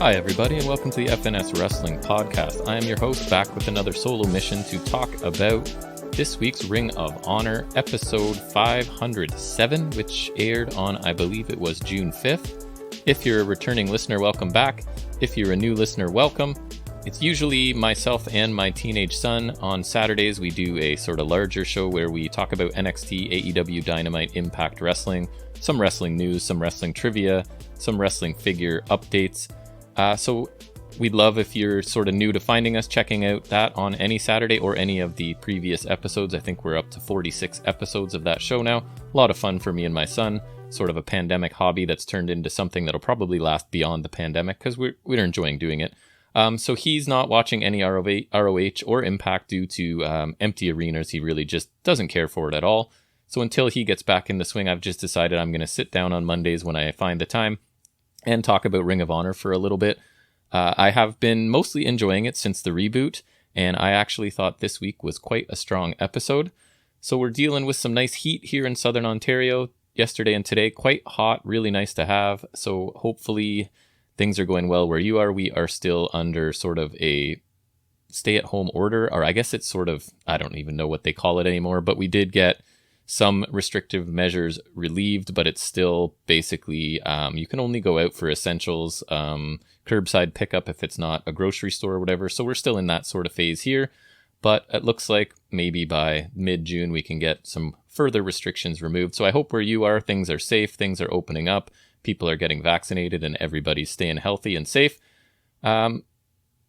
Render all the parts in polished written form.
Hi everybody and welcome to the FNS Wrestling Podcast. I am your host, back with another solo mission to talk about this week's Ring of Honor episode 507, which aired on, I believe it was June 5th. If you're a returning listener, welcome back. If you're a new listener, welcome. It's usually myself and my teenage son. On Saturdays, we do a sort of larger show where we talk about NXT, AEW Dynamite, Impact Wrestling, some wrestling news, some wrestling trivia, some wrestling figure updates. So we'd love if you're sort of new to finding us, checking out that on any Saturday or any of the previous episodes. I think we're up to 46 episodes of that show now. A lot of fun for me and my son. Sort of a pandemic hobby that's turned into something that'll probably last beyond the pandemic because we're enjoying doing it. So he's not watching any ROH or Impact due to empty arenas. He really just doesn't care for it at all. So until he gets back in the swing, I've just decided I'm going to sit down on Mondays when I find the time and talk about Ring of Honor for a little bit. I have been mostly enjoying it since the reboot, and I actually thought this week was quite a strong episode. So we're dealing with some nice heat here in Southern Ontario yesterday and today. Quite hot, really nice to have. So hopefully things are going well where you are. We are still under sort of a stay-at-home order, or I guess it's sort of, I don't even know what they call it anymore, but we did get some restrictive measures relieved, but it's still basically you can only go out for essentials, curbside pickup if it's not a grocery store or whatever. So we're still in that sort of phase here, but it looks like maybe by mid-June we can get some further restrictions removed. So I hope where you are, things are safe, things are opening up, people are getting vaccinated, and everybody's staying healthy and safe.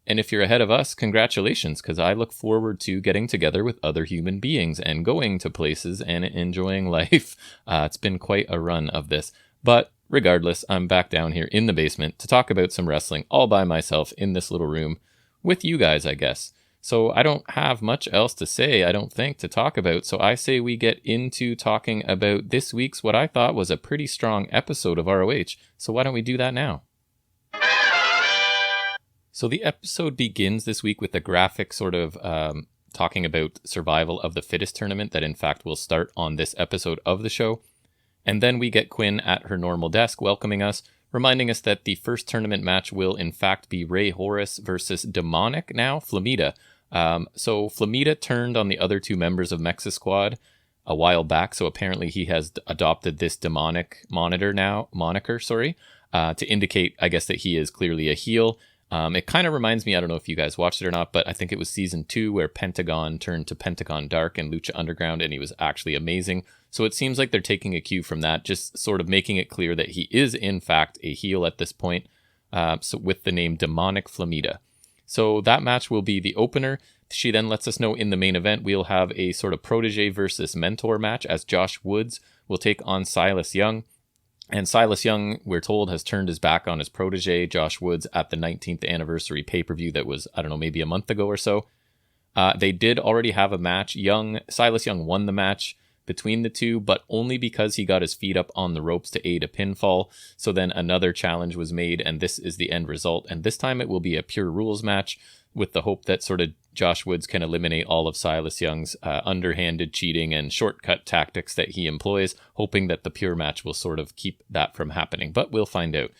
And if you're ahead of us, congratulations, because I look forward to getting together with other human beings and going to places and enjoying life. It's been quite a run of this. But regardless, I'm back down here in the basement to talk about some wrestling all by myself in this little room with you guys, I guess. So I don't have much else to say, I don't think, to talk about. So I say we get into talking about this week's what I thought was a pretty strong episode of ROH. So why don't we do that now? So the episode begins this week with a graphic sort of talking about survival of the Fittest Tournament that in fact will start on this episode of the show. And then we get Quinn at her normal desk welcoming us, reminding us that the first tournament match will in fact be Rey Horus versus Demonic now, Flamita. So Flamita turned on the other two members of Mexa Squad a while back, so apparently he has adopted this Demonic moniker, to indicate, I guess, that he is clearly a heel. It kind of reminds me, I don't know if you guys watched it or not, but I think it was season 2 where Pentagon turned to Pentagon Dark and Lucha Underground, and he was actually amazing. So it seems like they're taking a cue from that, just sort of making it clear that he is in fact a heel at this point, so with the name Demonic Flamita. So that match will be the opener. She then lets us know in the main event we'll have a sort of protege versus mentor match as Josh Woods will take on Silas Young. And Silas Young, we're told, has turned his back on his protege, Josh Woods, at the 19th anniversary pay-per-view that was, I don't know, maybe a month ago or so. They did already have a match. Silas Young won the match between the two, but only because he got his feet up on the ropes to aid a pinfall. So then another challenge was made, and this is the end result. And this time it will be a pure rules match with the hope that sort of Josh Woods can eliminate all of Silas Young's underhanded cheating and shortcut tactics that he employs, hoping that the pure match will sort of keep that from happening. But we'll find out.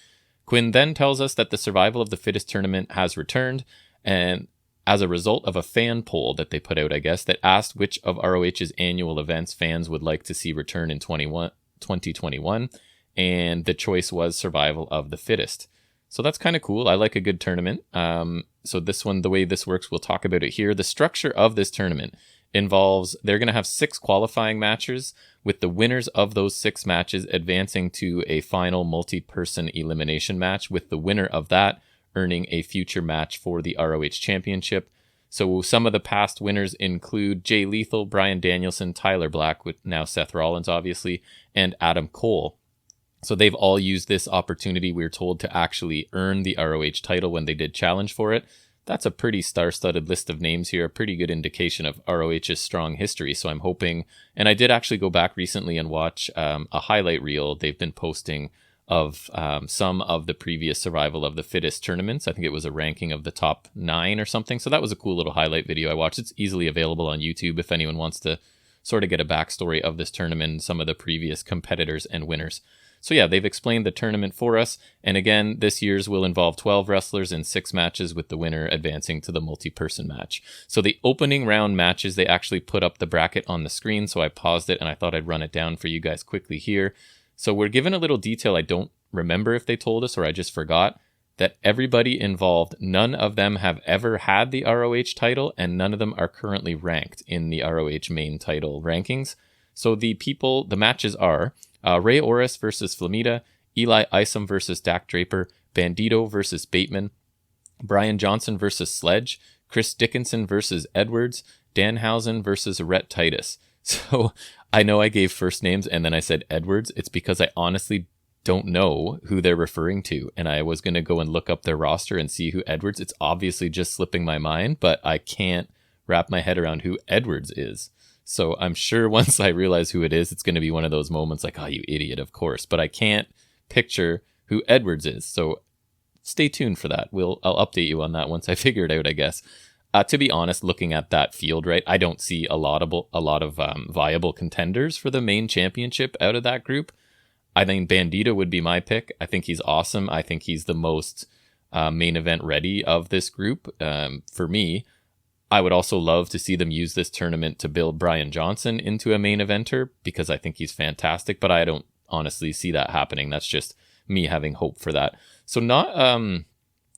Quinn then tells us that the survival of the Fittest Tournament has returned, and as a result of a fan poll that they put out, I guess, that asked which of ROH's annual events fans would like to see return in 2021, and the choice was Survival of the Fittest. So that's kind of cool. I like a good tournament. So this one, the way this works, we'll talk about it here. The structure of this tournament involves, they're going to have 6 qualifying matches, with the winners of those 6 matches advancing to a final multi-person elimination match, with the winner of that earning a future match for the ROH Championship. So some of the past winners include Jay Lethal, Bryan Danielson, Tyler Black, with now Seth Rollins, obviously, and Adam Cole. So they've all used this opportunity, we're told, to actually earn the ROH title when they did challenge for it. That's a pretty star-studded list of names here, a pretty good indication of ROH's strong history. So I'm hoping, and I did actually go back recently and watch a highlight reel they've been posting of some of the previous Survival of the Fittest tournaments. I think it was a ranking of the top 9 or something. So that was a cool little highlight video I watched. It's easily available on YouTube if anyone wants to sort of get a backstory of this tournament and some of the previous competitors and winners. So yeah, they've explained the tournament for us. And again, this year's will involve 12 wrestlers in 6 matches, with the winner advancing to the multi-person match. So the opening round matches, they actually put up the bracket on the screen. So I paused it and I thought I'd run it down for you guys quickly here. So we're given a little detail. I don't remember if they told us or I just forgot that everybody involved, none of them have ever had the ROH title and none of them are currently ranked in the ROH main title rankings. So the matches are Rey Horus versus Flamita, Eli Isom versus Dak Draper, Bandito versus Bateman, Brian Johnson versus Sledge, Chris Dickinson versus Edwards, Danhausen versus Rhett Titus. So I know I gave first names and then I said Edwards. It's because I honestly don't know who they're referring to. And I was going to go and look up their roster and see who Edwards. It's obviously just slipping my mind, but I can't wrap my head around who Edwards is. So I'm sure once I realize who it is, it's going to be one of those moments like, oh, you idiot, of course. But I can't picture who Edwards is. So stay tuned for that. I'll update you on that once I figure it out, I guess. To be honest, looking at that field, right, I don't see a lot of viable contenders for the main championship out of that group. I think Bandito would be my pick. I think he's awesome. I think he's the most main event ready of this group. For me, I would also love to see them use this tournament to build Brian Johnson into a main eventer because I think he's fantastic, but I don't honestly see that happening. That's just me having hope for that. So not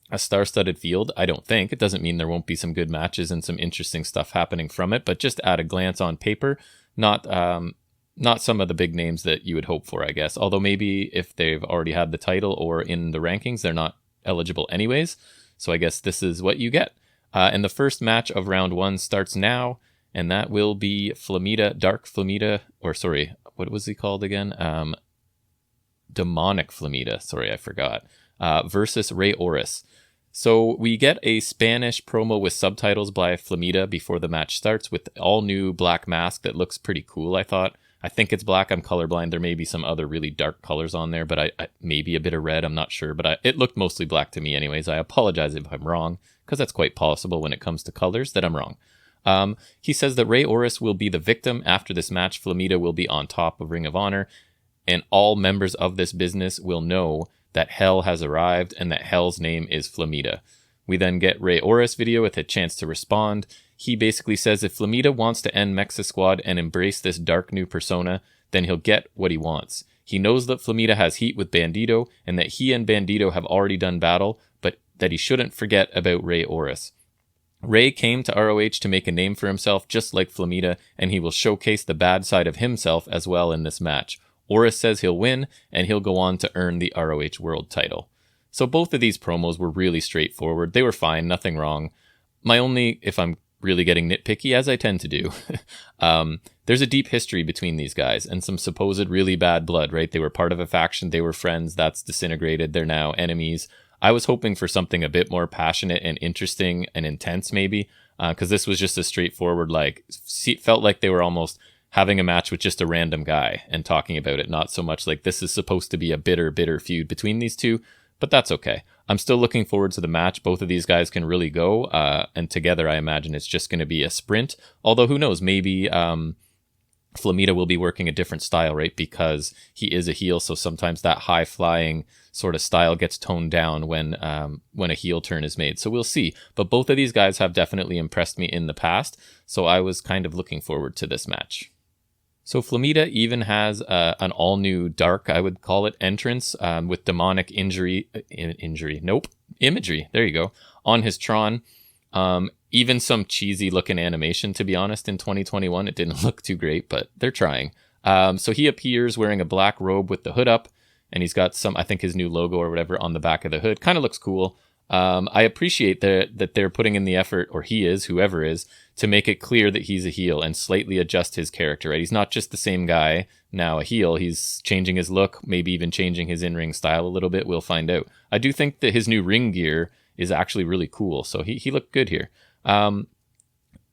a star-studded field, I don't think. It doesn't mean there won't be some good matches and some interesting stuff happening from it, but just at a glance on paper, not some of the big names that you would hope for, I guess. Although maybe if they've already had the title or in the rankings, they're not eligible anyways. So I guess this is what you get. And the first match of round 1 starts now, and that will be Dark Flamita, or sorry, what was he called again? Demonic Flamita, sorry, I forgot, versus Rey Horus. So we get a Spanish promo with subtitles by Flamita before the match starts with all new black mask that looks pretty cool, I thought. I think it's black. I'm colorblind. There may be some other really dark colors on there, but I maybe a bit of red. I'm not sure, but it looked mostly black to me anyways. I apologize if I'm wrong, because that's quite possible when it comes to colors that I'm wrong. He says that Rey Horus will be the victim. After this match, Flamita will be on top of Ring of Honor, and all members of this business will know that Hell has arrived and that Hell's name is Flamita. We then get Rey Horus video with a chance to respond. He basically says if Flamita wants to end Mexa Squad and embrace this dark new persona, then he'll get what he wants. He knows that Flamita has heat with Bandito and that he and Bandito have already done battle, but that he shouldn't forget about Rey Horus. Rey came to ROH to make a name for himself just like Flamita, and he will showcase the bad side of himself as well in this match. Horus says he'll win, and he'll go on to earn the ROH World title. So both of these promos were really straightforward. They were fine, nothing wrong. My only, if I'm really getting nitpicky, as I tend to do, there's a deep history between these guys and some supposed really bad blood, right? They were part of a faction, they were friends, that's disintegrated, they're now enemies. I was hoping for something a bit more passionate and interesting and intense maybe, because this was just a straightforward, felt like they were almost having a match with just a random guy and talking about it, not so much like this is supposed to be a bitter feud between these two, but that's okay. I'm still looking forward to the match. Both of these guys can really go, and together I imagine it's just going to be a sprint, although who knows, maybe Flamita will be working a different style, right? Because he is a heel, so sometimes that high-flying sort of style gets toned down when a heel turn is made. So we'll see. But both of these guys have definitely impressed me in the past, so I was kind of looking forward to this match. So Flamita even has an all-new dark, I would call it, entrance with demonic imagery. There you go. On his Tron. Even some cheesy-looking animation, to be honest, in 2021. It didn't look too great, but they're trying. So he appears wearing a black robe with the hood up, and he's got I think his new logo or whatever on the back of the hood. Kind of looks cool. I appreciate that they're putting in the effort, or he is, whoever is, to make it clear that he's a heel and slightly adjust his character, right? He's not just the same guy, now a heel. He's changing his look, maybe even changing his in-ring style a little bit. We'll find out. I do think that his new ring gear is actually really cool, so he looked good here.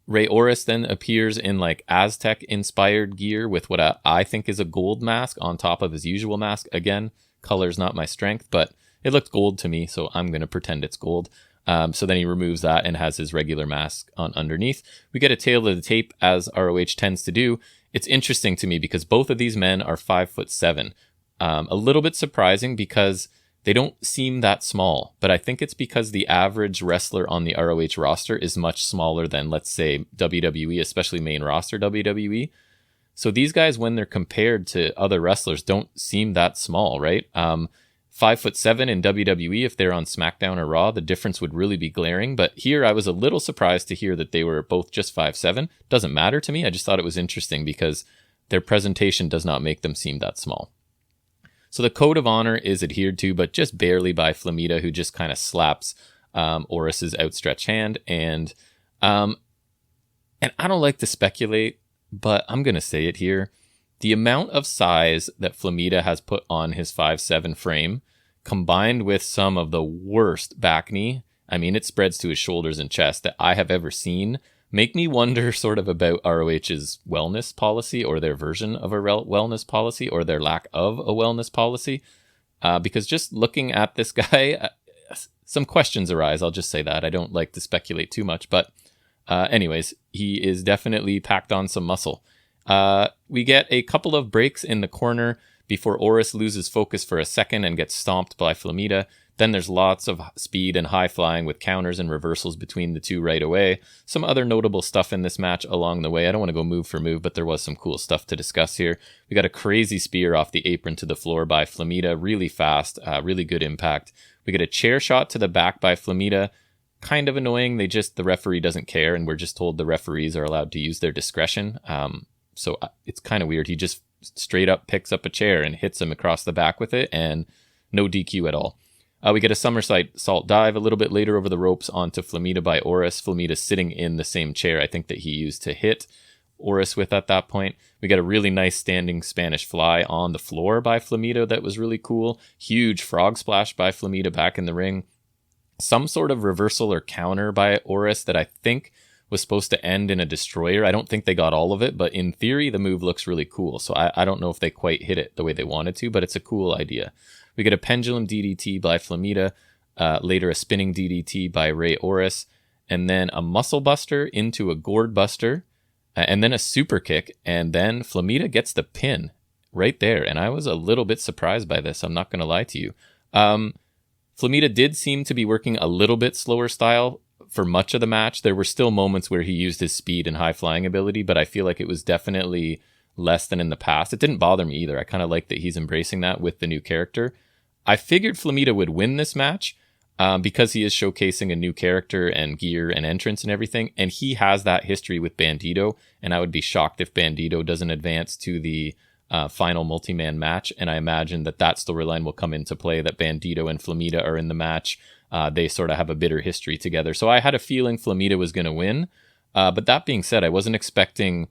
Rey Horus then appears in Aztec-inspired gear with what I think is a gold mask on top of his usual mask. Again, color's not my strength, but it looked gold to me, so I'm going to pretend it's gold. So then he removes that and has his regular mask on underneath. We get a tail of the tape, as ROH tends to do. It's interesting to me because both of these men are 5'7". A little bit surprising because they don't seem that small, but I think it's because the average wrestler on the ROH roster is much smaller than, let's say, WWE, especially main roster WWE. So these guys, when they're compared to other wrestlers, don't seem that small, right? 5'7" in WWE, if they're on SmackDown or Raw, the difference would really be glaring. But here I was a little surprised to hear that they were both just 5'7". Doesn't matter to me. I just thought it was interesting because their presentation does not make them seem that small. So the code of honor is adhered to, but just barely by Flamita, who just kind of slaps Horus's outstretched hand. And I don't like to speculate, but I'm going to say it here. The amount of size that Flamita has put on his 5'7" frame, combined with some of the worst back knee, I mean, it spreads to his shoulders and chest, that I have ever seen, make me wonder sort of about ROH's wellness policy, or their version of a wellness policy, or their lack of a wellness policy. Because just looking at this guy, some questions arise. I'll just say that. I don't like to speculate too much. But anyways, he is definitely packed on some muscle. We get a couple of breaks in the corner before Horus loses focus for a second and gets stomped by Flamita. Then there's lots of speed and high flying with counters and reversals between the two right away. Some other notable stuff in this match along the way. I don't want to go move for move, but there was some cool stuff to discuss here. We got a crazy spear off the apron to the floor by Flamita, really fast, really good impact. We get a chair shot to the back by Flamita. Kind of annoying. The referee doesn't care, and we're just told the referees are allowed to use their discretion. So it's kind of weird. He just straight up picks up a chair and hits him across the back with it, and no DQ at all. We get a somersault dive a little bit later over the ropes onto Flamita by Horus. Flamita sitting in the same chair, I think, that he used to hit Horus with at that point. We got a really nice standing Spanish fly on the floor by Flamita that was really cool. Huge frog splash by Flamita back in the ring. Some sort of reversal or counter by Horus that I think was supposed to end in a destroyer. I don't think they got all of it, but in theory, the move looks really cool. So I don't know if they quite hit it the way they wanted to, but it's a cool idea. We get a pendulum DDT by Flamita, later a spinning DDT by Rey Horus, and then a muscle buster into a gourd buster, and then a super kick, and then Flamita gets the pin right there. And I was a little bit surprised by this, I'm not going to lie to you. Flamita did seem to be working a little bit slower style for much of the match. There were still moments where he used his speed and high flying ability, but I feel like it was definitely less than in the past. It didn't bother me either. I kind of like that he's embracing that with the new character. I figured Flamita would win this match because he is showcasing a new character and gear and entrance and everything, and he has that history with Bandito, and I would be shocked if Bandito doesn't advance to the final multi-man match, and I imagine that storyline will come into play, that Bandito and Flamita are in the match. They sort of have a bitter history together. So I had a feeling Flamita was going to win. But that being said, I was expecting,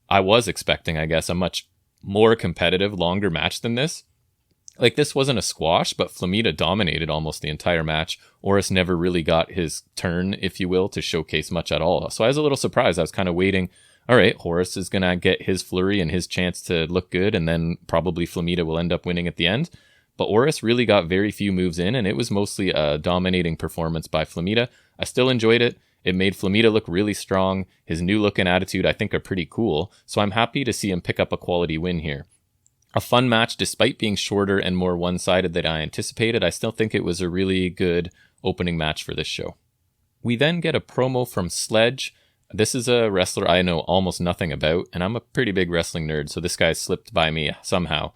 I guess, a much more competitive, longer match than this. Like, this wasn't a squash, but Flamita dominated almost the entire match. Horus never really got his turn, if you will, to showcase much at all. So I was a little surprised. I was kind of waiting. All right, Horus is going to get his flurry and his chance to look good, and then probably Flamita will end up winning at the end. But Horus really got very few moves in, and it was mostly a dominating performance by Flamita. I still enjoyed it. It made Flamita look really strong. His new look and attitude, I think, are pretty cool. So I'm happy to see him pick up a quality win here. A fun match, despite being shorter and more one-sided than I anticipated. I still think it was a really good opening match for this show. We then get a promo from Sledge. This is a wrestler I know almost nothing about, and I'm a pretty big wrestling nerd, so this guy slipped by me somehow.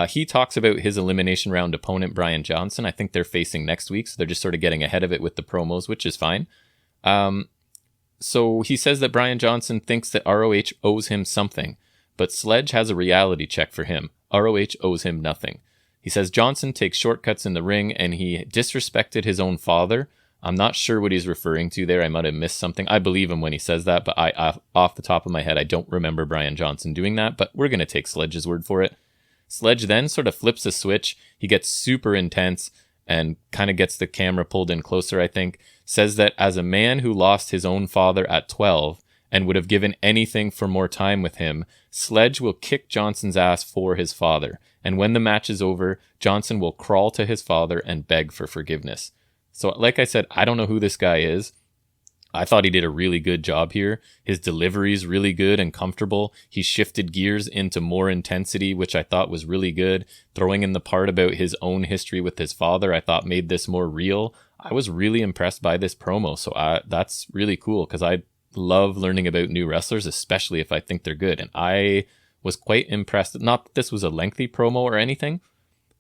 He talks about his elimination round opponent, Brian Johnson. I think they're facing next week, so they're just sort of getting ahead of it with the promos, which is fine. So he says that Brian Johnson thinks that ROH owes him something, but Sledge has a reality check for him. ROH owes him nothing. He says Johnson takes shortcuts in the ring, and he disrespected his own father. I'm not sure what he's referring to there. I might have missed something. I believe him when he says that, but I off the top of my head, I don't remember Brian Johnson doing that, but we're going to take Sledge's word for it. Sledge then sort of flips a switch. He gets super intense and kind of gets the camera pulled in closer, I think. Says that as a man who lost his own father at 12 and would have given anything for more time with him, Sledge will kick Johnson's ass for his father. And when the match is over, Johnson will crawl to his father and beg for forgiveness. So like I said, I don't know who this guy is. I thought he did a really good job here. His delivery is really good and comfortable. He shifted gears into more intensity, which I thought was really good. Throwing in the part about his own history with his father, I thought made this more real. I was really impressed by this promo. So that's really cool because I love learning about new wrestlers, especially if I think they're good. And I was quite impressed. Not that this was a lengthy promo or anything,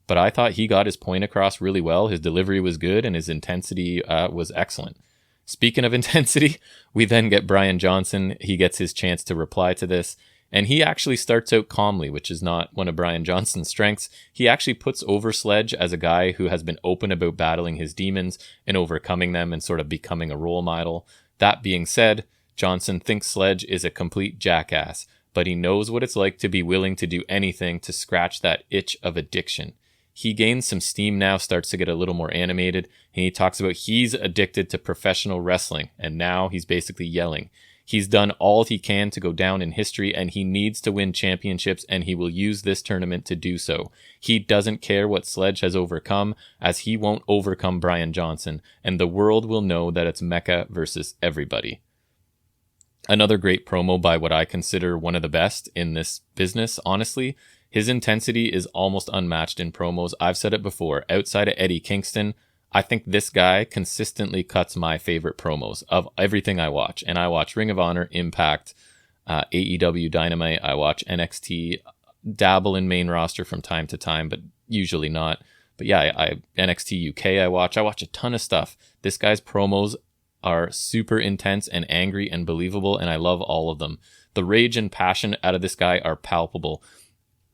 but I thought he got his point across really well. His delivery was good and his intensity was excellent. Speaking of intensity, we then get Brian Johnson. He gets his chance to reply to this, and he actually starts out calmly, which is not one of Brian Johnson's strengths. He actually puts over Sledge as a guy who has been open about battling his demons and overcoming them and sort of becoming a role model. That being said, Johnson thinks Sledge is a complete jackass, but he knows what it's like to be willing to do anything to scratch that itch of addiction. He gains some steam now, starts to get a little more animated, and he talks about he's addicted to professional wrestling, and now he's basically yelling. He's done all he can to go down in history, and he needs to win championships, and he will use this tournament to do so. He doesn't care what Sledge has overcome, as he won't overcome Brian Johnson, and the world will know that it's Mecca versus everybody. Another great promo by what I consider one of the best in this business, honestly. His intensity is almost unmatched in promos. I've said it before. Outside of Eddie Kingston, I think this guy consistently cuts my favorite promos of everything I watch. And I watch Ring of Honor, Impact, AEW Dynamite. I watch NXT, dabble in main roster from time to time, but usually not. But yeah, NXT UK I watch a ton of stuff. This guy's promos are super intense and angry and believable, and I love all of them. The rage and passion out of this guy are palpable.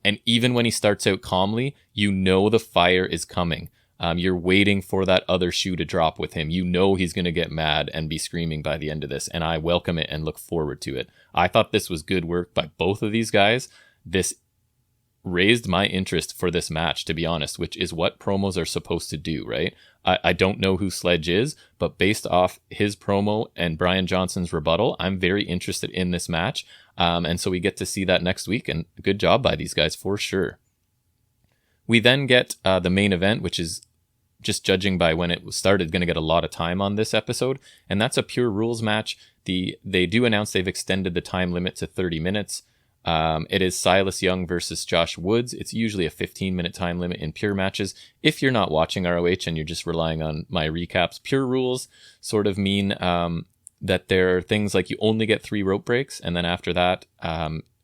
And even when he starts out calmly, you know the fire is coming. You're waiting for that other shoe to drop with him. You know he's going to get mad and be screaming by the end of this, and I welcome it and look forward to it. I thought this was good work by both of these guys. This raised my interest for this match, to be honest, which is what promos are supposed to do, right? I don't know who Sledge is, but based off his promo and Brian Johnson's rebuttal, I'm very interested in this match. And so we get to see that next week, and good job by these guys for sure. We then get the main event, which is, just judging by when it started, going to get a lot of time on this episode, and that's a Pure Rules match. They do announce they've extended the time limit to 30 minutes. It is Silas Young versus Josh Woods. It's usually a 15-minute time limit in Pure matches. If you're not watching ROH and you're just relying on my recaps, Pure Rules sort of mean that there are things like you only get 3 rope breaks, and then after that,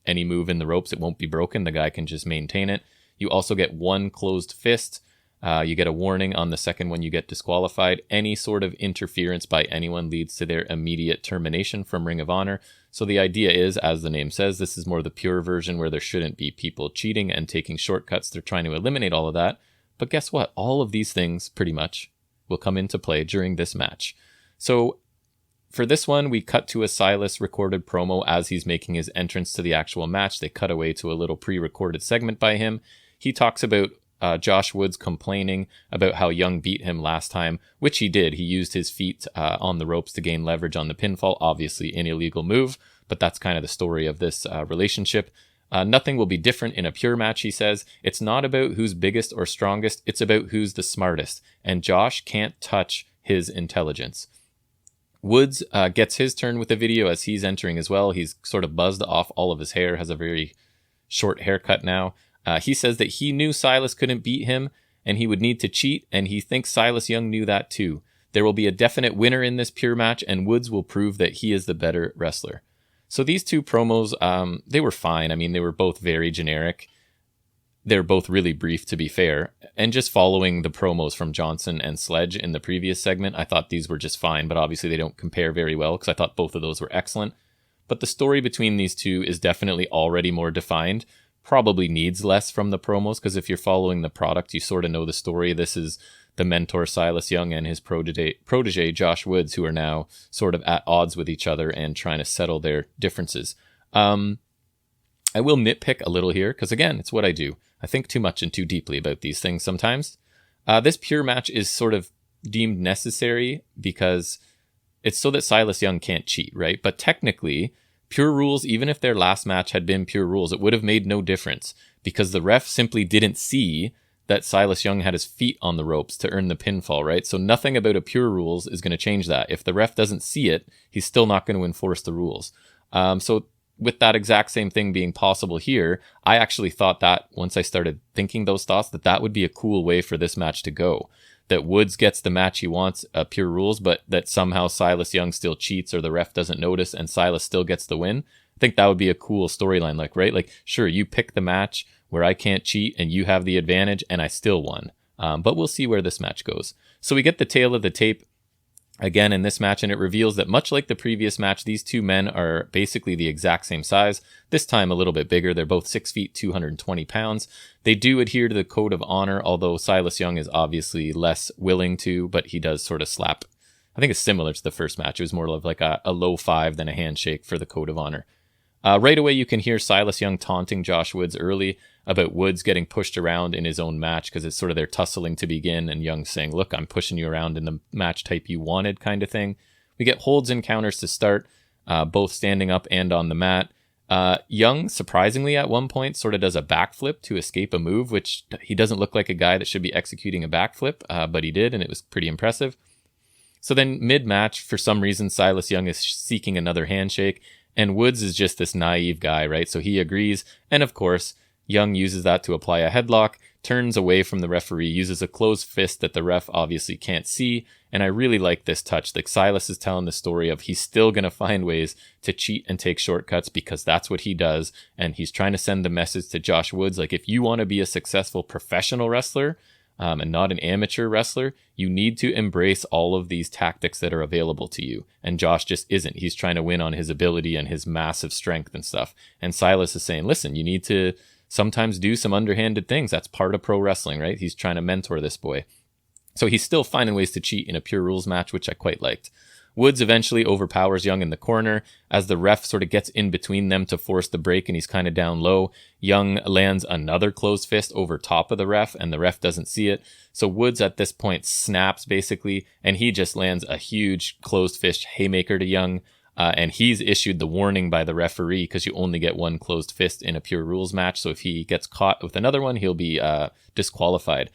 any move in the ropes, it won't be broken. The guy can just maintain it. You also get 1 closed fist. You get a warning on the second one, you get disqualified. Any sort of interference by anyone leads to their immediate termination from Ring of Honor. So the idea is, as the name says, this is more the pure version where there shouldn't be people cheating and taking shortcuts. They're trying to eliminate all of that. But guess what? All of these things, pretty much, will come into play during this match. So for this one, we cut to a Silas recorded promo as he's making his entrance to the actual match. They cut away to a little pre-recorded segment by him. He talks about Josh Woods complaining about how Young beat him last time, which he did. He used his feet on the ropes to gain leverage on the pinfall. Obviously an illegal move, but that's kind of the story of this relationship. Nothing will be different in a pure match, he says. It's not about who's biggest or strongest. It's about who's the smartest. And Josh can't touch his intelligence. Woods gets his turn with the video as he's entering as well. He's sort of buzzed off all of his hair, has a very short haircut now. He says that he knew Silas couldn't beat him and he would need to cheat, and he thinks Silas Young knew that too. There will be a definite winner in this pure match, and Woods will prove that he is the better wrestler. So these two promos, they were fine. I mean, they were both very generic. They're both really brief, to be fair. And just following the promos from Johnson and Sledge in the previous segment, I thought these were just fine, but obviously they don't compare very well because I thought both of those were excellent. But the story between these two is definitely already more defined. Probably needs less from the promos because if you're following the product, you sort of know the story. This is the mentor Silas Young and his protege Josh Woods, who are now sort of at odds with each other and trying to settle their differences. I will nitpick a little here because, again, it's what I do. I think too much and too deeply about these things sometimes. This pure match is sort of deemed necessary because it's so that Silas Young can't cheat, right? But technically, Pure Rules, even if their last match had been Pure Rules, it would have made no difference because the ref simply didn't see that Silas Young had his feet on the ropes to earn the pinfall, right? So nothing about a pure rules is going to change that. If the ref doesn't see it, he's still not going to enforce the rules. So with that exact same thing being possible here, I actually thought that once I started thinking those thoughts, that would be a cool way for this match to go. That Woods gets the match he wants, pure rules, but that somehow Silas Young still cheats or the ref doesn't notice and Silas still gets the win. I think that would be a cool storyline, like, right? Like, sure, you pick the match where I can't cheat and you have the advantage and I still won. But we'll see where this match goes. So we get the tail of the tape again in this match, and it reveals that much like the previous match, these two men are basically the exact same size, this time a little bit bigger. They're both 6 feet, 220 pounds. They do adhere to the code of honor, although Silas Young is obviously less willing to, but he does sort of slap. I think it's similar to the first match. It was more of like a low five than a handshake for the code of honor. Right away, you can hear Silas Young taunting Josh Woods early about Woods getting pushed around in his own match because it's sort of their tussling to begin, and Young saying, look, I'm pushing you around in the match type you wanted kind of thing. We get holds and counters to start, both standing up and on the mat. Young, surprisingly at one point, sort of does a backflip to escape a move, which he doesn't look like a guy that should be executing a backflip, but he did, and it was pretty impressive. So then mid-match, for some reason, Silas Young is seeking another handshake, and Woods is just this naive guy, right? So he agrees, and of course, Young uses that to apply a headlock, turns away from the referee, uses a closed fist that the ref obviously can't see, and I really like this touch. Like, Silas is telling the story of he's still going to find ways to cheat and take shortcuts because that's what he does, and he's trying to send the message to Josh Woods, like, if you want to be a successful professional wrestler, and not an amateur wrestler, you need to embrace all of these tactics that are available to you. And Josh just isn't. He's trying to win on his ability and his massive strength and stuff. And Silas is saying, listen, you need to sometimes do some underhanded things. That's part of pro wrestling, right? He's trying to mentor this boy. So he's still finding ways to cheat in a pure rules match, which I quite liked. Woods eventually overpowers Young in the corner as the ref sort of gets in between them to force the break, and he's kind of down low. Young lands another closed fist over top of the ref, and the ref doesn't see it. So Woods at this point snaps basically, and he just lands a huge closed fist haymaker to Young. And he's issued the warning by the referee because you only get one closed fist in a pure rules match. So if he gets caught with another one, he'll be disqualified.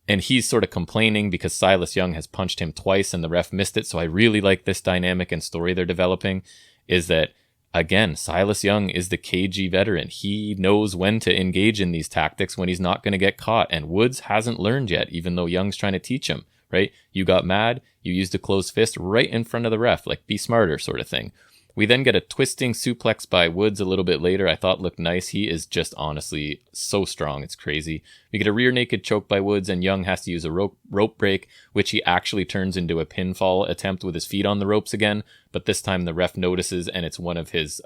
And he's sort of complaining because Silas Young has punched him twice and the ref missed it. So I really like this dynamic and story they're developing, is that, again, Silas Young is the cagey veteran. He knows when to engage in these tactics when he's not going to get caught. And Woods hasn't learned yet, even though Young's trying to teach him, right? You got mad, you used a closed fist right in front of the ref, like, be smarter sort of thing. We then get a twisting suplex by Woods a little bit later. I thought looked nice. He is just honestly so strong. It's crazy. We get a rear naked choke by Woods, and Young has to use a rope break, which he actually turns into a pinfall attempt with his feet on the ropes again. But this time the ref notices, and it's one of his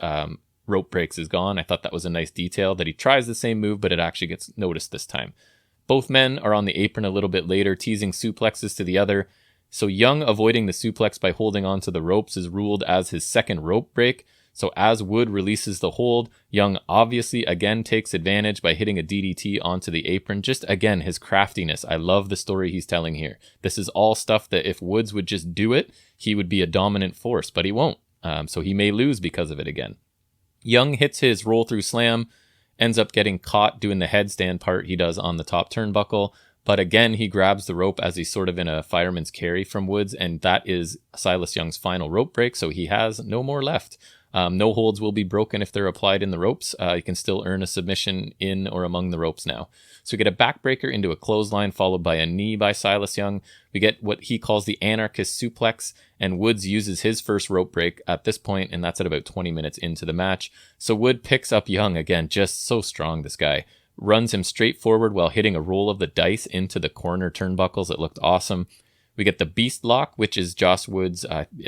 rope breaks is gone. I thought that was a nice detail that he tries the same move, but it actually gets noticed this time. Both men are on the apron a little bit later, teasing suplexes to the other. So Young avoiding the suplex by holding onto the ropes is ruled as his second rope break. So as Wood releases the hold, Young obviously again takes advantage by hitting a DDT onto the apron. Just again, his craftiness. I love the story he's telling here. This is all stuff that if Woods would just do it, he would be a dominant force, but he won't. So he may lose because of it again. Young hits his roll through slam, ends up getting caught doing the headstand part he does on the top turnbuckle. But again, he grabs the rope as he's sort of in a fireman's carry from Woods, and that is Silas Young's final rope break, so he has no more left. No holds will be broken if they're applied in the ropes. You can still earn a submission in or among the ropes now. So we get a backbreaker into a clothesline followed by a knee by Silas Young. We get what he calls the anarchist suplex, and Woods uses his first rope break at this point, and that's at about 20 minutes into the match. So Wood picks up Young again, just so strong, this guy. Runs him straight forward while hitting a roll of the dice into the corner turnbuckles. It looked awesome. We get the beast lock, which is Josh Woods,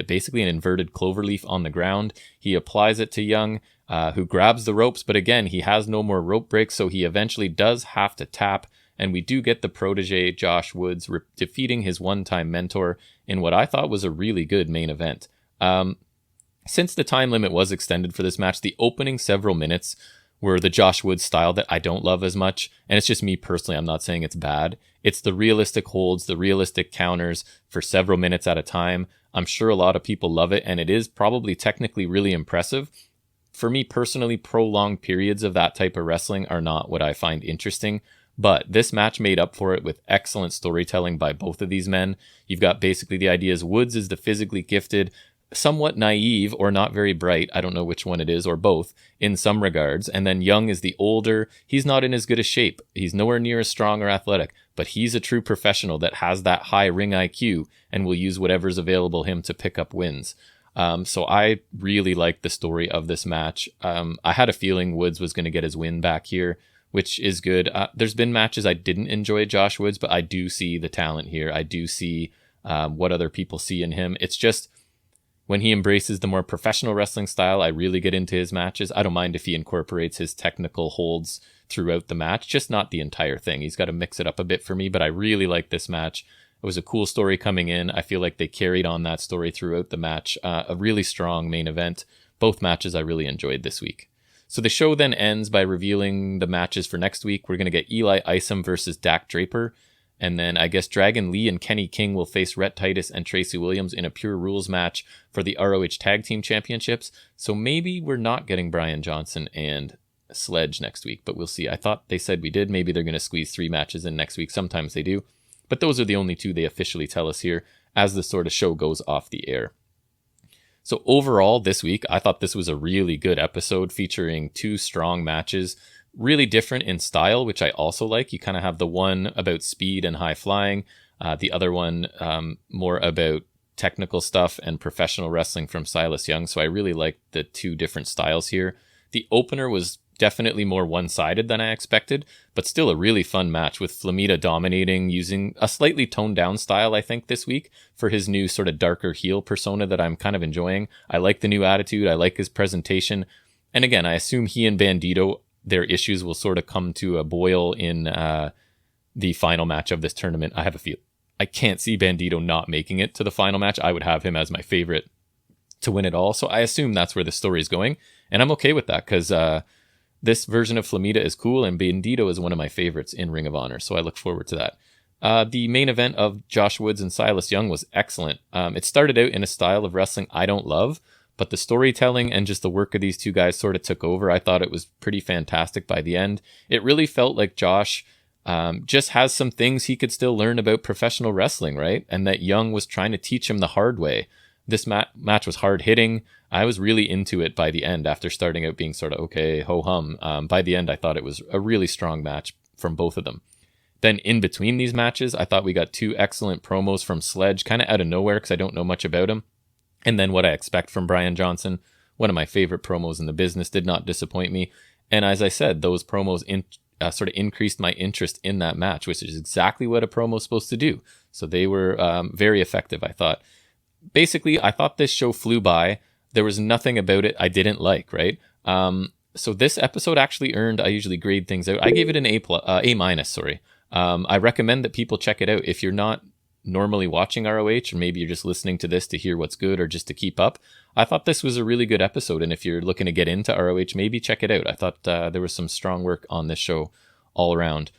basically an inverted cloverleaf on the ground. He applies it to Young, who grabs the ropes, but again, he has no more rope breaks, so he eventually does have to tap, and we do get the protege Josh Woods defeating his one-time mentor in what I thought was a really good main event. Since the time limit was extended for this match, the opening several minutes were the Josh Woods style that I don't love as much. And it's just me personally. I'm not saying it's bad. It's the realistic holds, the realistic counters for several minutes at a time. I'm sure a lot of people love it, and it is probably technically really impressive. For me personally, prolonged periods of that type of wrestling are not what I find interesting. But this match made up for it with excellent storytelling by both of these men. You've got basically the ideas Woods is the physically gifted, somewhat naive or not very bright, I don't know which one it is, or both, in some regards. And then Young is the older, he's not in as good a shape. He's nowhere near as strong or athletic, but he's a true professional that has that high ring IQ and will use whatever's available him to pick up wins. So I really like the story of this match. I had a feeling Woods was going to get his win back here, which is good. There's been matches I didn't enjoy Josh Woods, but I do see the talent here. I do see what other people see in him. It's just when he embraces the more professional wrestling style, I really get into his matches. I don't mind if he incorporates his technical holds throughout the match, just not the entire thing. He's got to mix it up a bit for me, but I really like this match. It was a cool story coming in. I feel like they carried on that story throughout the match. A really strong main event. Both matches I really enjoyed this week. So the show then ends by revealing the matches for next week. We're going to get Eli Isom versus Dak Draper. And then I guess Dragon Lee and Kenny King will face Rhett Titus and Tracy Williams in a Pure Rules match for the ROH Tag Team Championships. So maybe we're not getting Brian Johnson and Sledge next week, but we'll see. I thought they said we did. Maybe they're going to squeeze 3 matches in next week. Sometimes they do. But those are the only 2 they officially tell us here as the sort of show goes off the air. So overall this week, I thought this was a really good episode featuring 2 strong matches. Really different in style, which I also like. You kind of have the one about speed and high flying, the other one more about technical stuff and professional wrestling from Silas Young. So I really like the 2 different styles here. The opener was definitely more one-sided than I expected, but still a really fun match with Flamita dominating, using a slightly toned down style, I think, this week for his new sort of darker heel persona that I'm kind of enjoying. I like the new attitude. I like his presentation. And again, I assume he and Bandito, their issues will sort of come to a boil in the final match of this tournament. I have a feel. I can't see Bandito not making it to the final match. I would have him as my favorite to win it all. So I assume that's where the story is going. And I'm okay with that because this version of Flamita is cool, and Bandito is one of my favorites in Ring of Honor, so I look forward to that. The main event of Josh Woods and Silas Young was excellent. It started out in a style of wrestling I don't love, but the storytelling and just the work of these 2 guys sort of took over. I thought it was pretty fantastic by the end. It really felt like Josh just has some things he could still learn about professional wrestling, right? And that Young was trying to teach him the hard way. This match was hard hitting. I was really into it by the end after starting out being sort of, okay, ho-hum. By the end, I thought it was a really strong match from both of them. Then in between these matches, I thought we got 2 excellent promos from Sledge, kind of out of nowhere because I don't know much about him. And then what I expect from Brian Johnson, one of my favorite promos in the business, did not disappoint me. And as I said, those promos sort of increased my interest in that match, which is exactly what a promo is supposed to do. So they were very effective, I thought. Basically, I thought this show flew by. There was nothing about it I didn't like, right? So this episode actually earned, I usually grade things out. I gave it an A minus, sorry. I recommend that people check it out. If you're not normally watching ROH, or maybe you're just listening to this to hear what's good or just to keep up, I thought this was a really good episode. And if you're looking to get into ROH, maybe check it out. I thought there was some strong work on this show all around.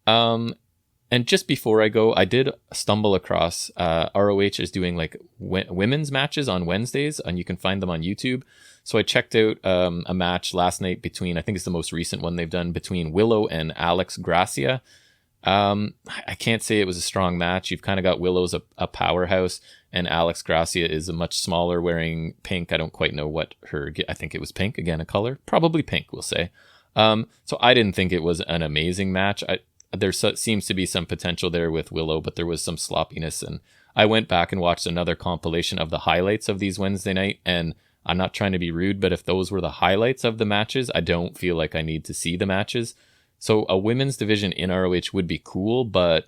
And just before I go, I did stumble across ROH is doing like women's matches on Wednesdays, and you can find them on YouTube. So I checked out a match last night between, I think it's the most recent one they've done, between Willow and Alex Gracia. I can't say it was a strong match. You've kind of got Willow's a powerhouse, and Alex Gracia is a much smaller, wearing pink. I don't quite know what I think it was pink, again, a color. Probably pink, we'll say. So I didn't think it was an amazing match. There seems to be some potential there with Willow, but there was some sloppiness. And I went back and watched another compilation of the highlights of these Wednesday night. And I'm not trying to be rude, but if those were the highlights of the matches, I don't feel like I need to see the matches. So a women's division in ROH would be cool, but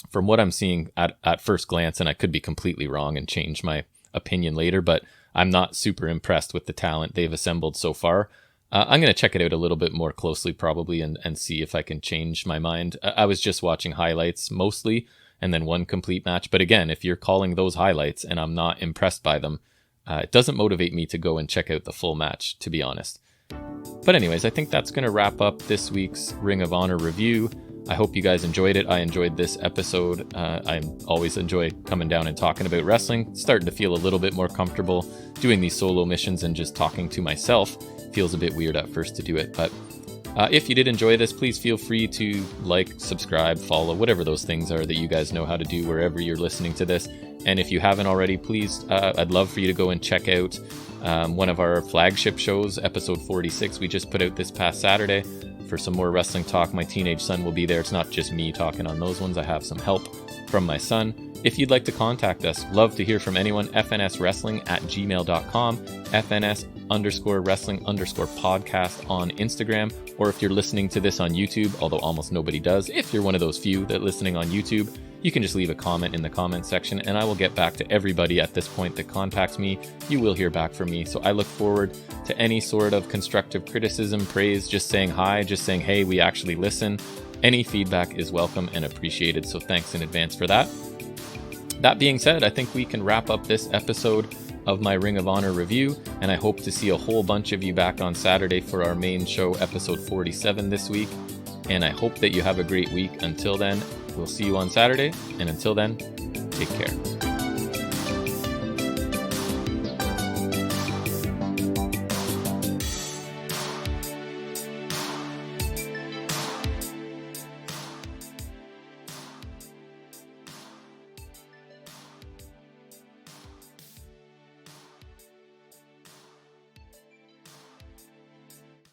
from what I'm seeing at first glance, and I could be completely wrong and change my opinion later, but I'm not super impressed with the talent they've assembled so far. I'm going to check it out a little bit more closely probably and see if I can change my mind. I was just watching highlights mostly and then one complete match. But again, if you're calling those highlights and I'm not impressed by them, it doesn't motivate me to go and check out the full match, to be honest. But anyways, I think that's going to wrap up this week's Ring of Honor review. I hope you guys enjoyed it. I enjoyed this episode. I always enjoy coming down and talking about wrestling. Starting to feel a little bit more comfortable doing these solo missions and just talking to myself. Feels a bit weird at first to do it, but If you did enjoy this, please feel free to like, subscribe, follow, whatever those things are that you guys know how to do wherever you're listening to this. And if you haven't already, please, I'd love for you to go and check out one of our flagship shows, episode 46 we just put out this past Saturday. For some more wrestling talk, my teenage son will be there. It's not just me talking on those ones. I have some help from my son. If you'd like to contact us, love to hear from anyone, fnswrestling@gmail.com, fns_wrestling_podcast on Instagram, or if you're listening to this on YouTube, although almost nobody does, if you're one of those few that listening on YouTube, you can just leave a comment in the comment section and I will get back to everybody at this point that contacts me. You will hear back from me. So I look forward to any sort of constructive criticism, praise, just saying hi, just saying, hey, we actually listen. Any feedback is welcome and appreciated. So thanks in advance for that. That being said, I think we can wrap up this episode of my Ring of Honor review, and I hope to see a whole bunch of you back on Saturday for our main show, episode 47 this week. And I hope that you have a great week. Until then, we'll see you on Saturday, and until then, take care.